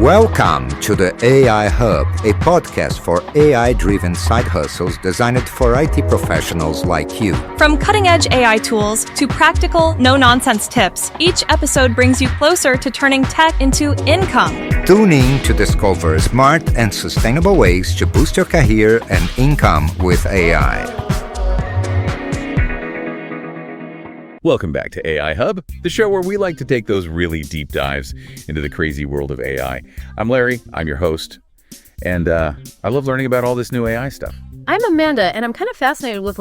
Welcome to the AI Hub, a podcast for AI-driven side hustles designed for IT professionals like you. From cutting-edge AI tools to practical, no-nonsense tips, each episode brings you closer to turning tech into income. Tune in to discover smart and sustainable ways to boost your career and income with AI. Welcome back to AI Hub, the show where we like to take those really deep dives into the crazy world of AI. I'm Larry, I'm your host, and I love learning about all this new AI stuff. I'm Amanda, and I'm kind of fascinated with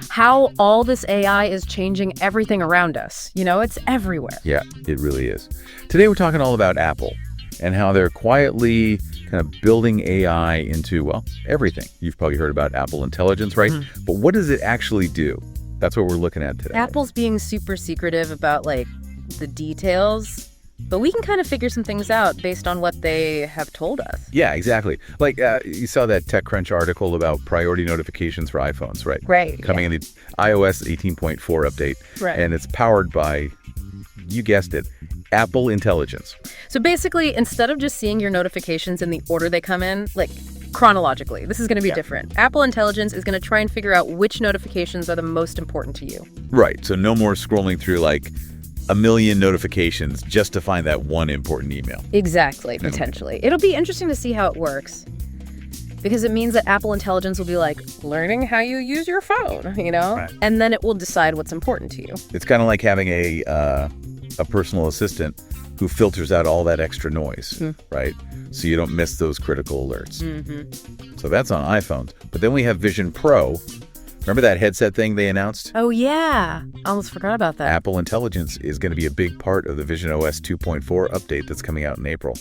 how all this AI is changing everything around us. You know, it's everywhere. Yeah, it really is. Today we're talking all about Apple and how they're quietly kind of building AI into, well, everything. You've probably heard about Apple Intelligence, right? Mm-hmm. But what does it actually do? That's what we're looking at today. Apple's being super secretive about the details, but we can kind of figure some things out based on what they have told us. Yeah, exactly. You saw that TechCrunch article about priority notifications for iPhones, right? Right. Coming in the iOS 18.4 update. Right. And it's powered by, you guessed it, Apple Intelligence. So basically, instead of just seeing your notifications in the order they come in, chronologically, this is going to be different. Apple Intelligence is going to try and figure out which notifications are the most important to you. Right. So no more scrolling through a million notifications just to find that one important email. Exactly, potentially. It'll be interesting to see how it works, because it means that Apple Intelligence will be learning how you use your phone, Right. And then it will decide what's important to you. It's kind of like having a personal assistant who filters out all that extra noise, right? So you don't miss those critical alerts. Mm-hmm. So that's on iPhones. But then we have Vision Pro. Remember that headset thing they announced? Oh, yeah. I almost forgot about that. Apple Intelligence is going to be a big part of the Vision OS 2.4 update that's coming out in April.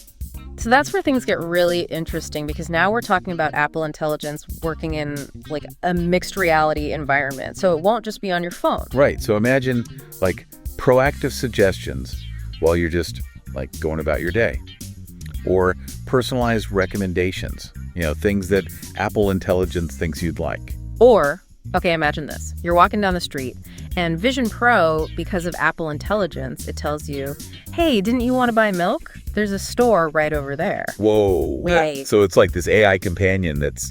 So that's where things get really interesting, because now we're talking about Apple Intelligence working in a mixed reality environment. So it won't just be on your phone. Right. So imagine proactive suggestions while you're just going about your day, or personalized recommendations, things that Apple Intelligence thinks you'd like. Or, okay, imagine this. You're walking down the street and Vision Pro, because of Apple Intelligence, it tells you, hey, didn't you want to buy milk? There's a store right over there. Whoa. Right. So it's this AI companion that's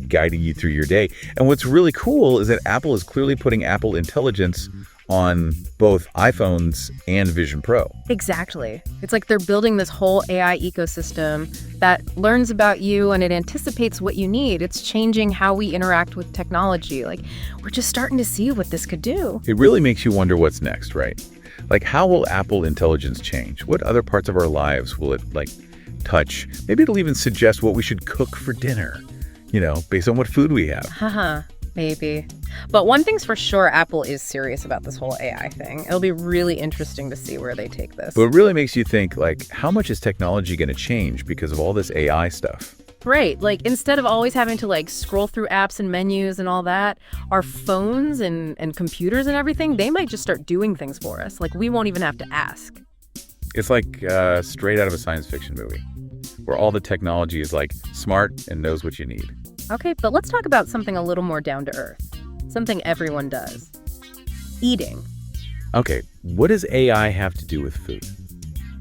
guiding you through your day. And what's really cool is that Apple is clearly putting Apple Intelligence on both iPhones and Vision Pro. Exactly. It's they're building this whole AI ecosystem that learns about you and it anticipates what you need. It's changing how we interact with technology. We're just starting to see what this could do. It really makes you wonder what's next, right? How will Apple Intelligence change? What other parts of our lives will it touch? Maybe it'll even suggest what we should cook for dinner, based on what food we have. Maybe. But one thing's for sure, Apple is serious about this whole AI thing. It'll be really interesting to see where they take this. But it really makes you think, how much is technology going to change because of all this AI stuff? Right. Instead of always having to scroll through apps and menus and all that, our phones and computers and everything, they might just start doing things for us. We won't even have to ask. It's straight out of a science fiction movie, where all the technology is smart and knows what you need. Okay, but let's talk about something a little more down to earth. Something everyone does. Eating. Okay, what does AI have to do with food?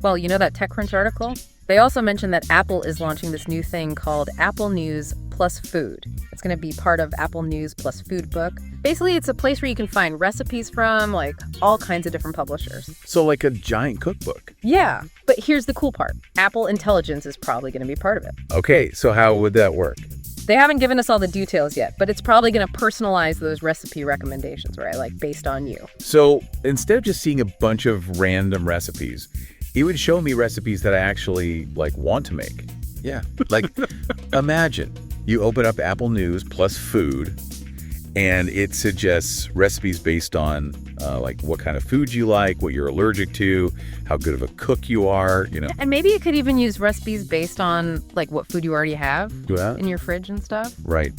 Well, you know that TechCrunch article? They also mentioned that Apple is launching this new thing called Apple News Plus Food. It's going to be part of Apple News Plus Food Book. Basically, it's a place where you can find recipes from all kinds of different publishers. So a giant cookbook. Yeah, but here's the cool part. Apple Intelligence is probably going to be part of it. Okay, so how would that work? They haven't given us all the details yet, but it's probably going to personalize those recipe recommendations, right? Based on you. So instead of just seeing a bunch of random recipes, it would show me recipes that I actually want to make. Yeah. Imagine you open up Apple News Plus Food, and it suggests recipes based on what kind of food you like, what you're allergic to, how good of a cook you are, And maybe it could even use recipes based on what food you already have in your fridge and stuff. Right.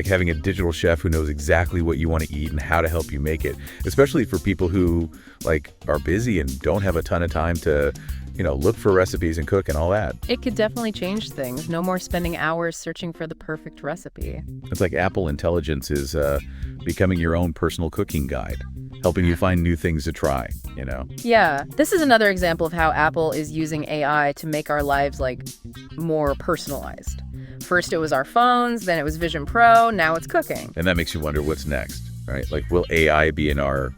Having a digital chef who knows exactly what you want to eat and how to help you make it, especially for people who are busy and don't have a ton of time to look for recipes and cook and all that. It could definitely change things. No more spending hours searching for the perfect recipe. It's Apple Intelligence is becoming your own personal cooking guide. helping you find new things to try, you know? Yeah, this is another example of how Apple is using AI to make our lives, like, more personalized. First it was our phones, then it was Vision Pro, now it's cooking. And that makes you wonder what's next, right? Like, will AI be in our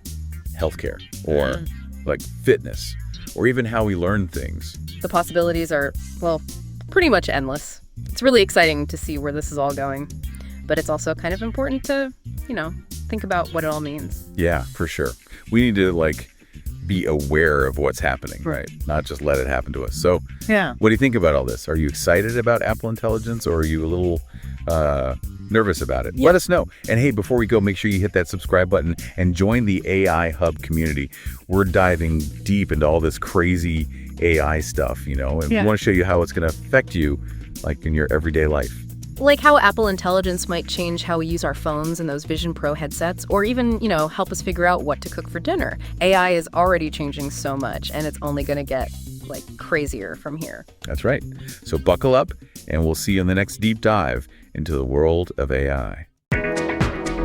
healthcare or like fitness or even how we learn things? The possibilities are, well, pretty much endless. It's really exciting to see where this is all going. But it's also kind of important to, think about what it all means. Yeah, for sure. We need to, be aware of what's happening, right? Not just let it happen to us. So, what do you think about all this? Are you excited about Apple Intelligence, or are you a little nervous about it? Let us know. And hey, before we go, make sure you hit that subscribe button and join the AI Hub community. We're diving deep into all this crazy AI stuff, and we want to show you how it's going to affect you, like in your everyday life. Like how Apple Intelligence might change how we use our phones and those Vision Pro headsets, or even, help us figure out what to cook for dinner. AI is already changing so much, and it's only going to get, crazier from here. That's right. So buckle up, and we'll see you in the next deep dive into the world of AI.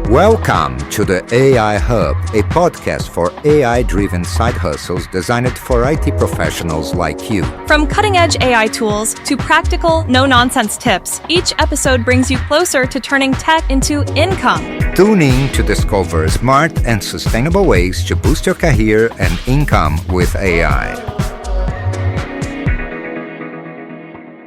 Welcome to the AI Hub, a podcast for AI-driven side hustles designed for IT professionals like you. From cutting-edge AI tools to practical, no-nonsense tips, each episode brings you closer to turning tech into income. Tune in to discover smart and sustainable ways to boost your career and income with AI.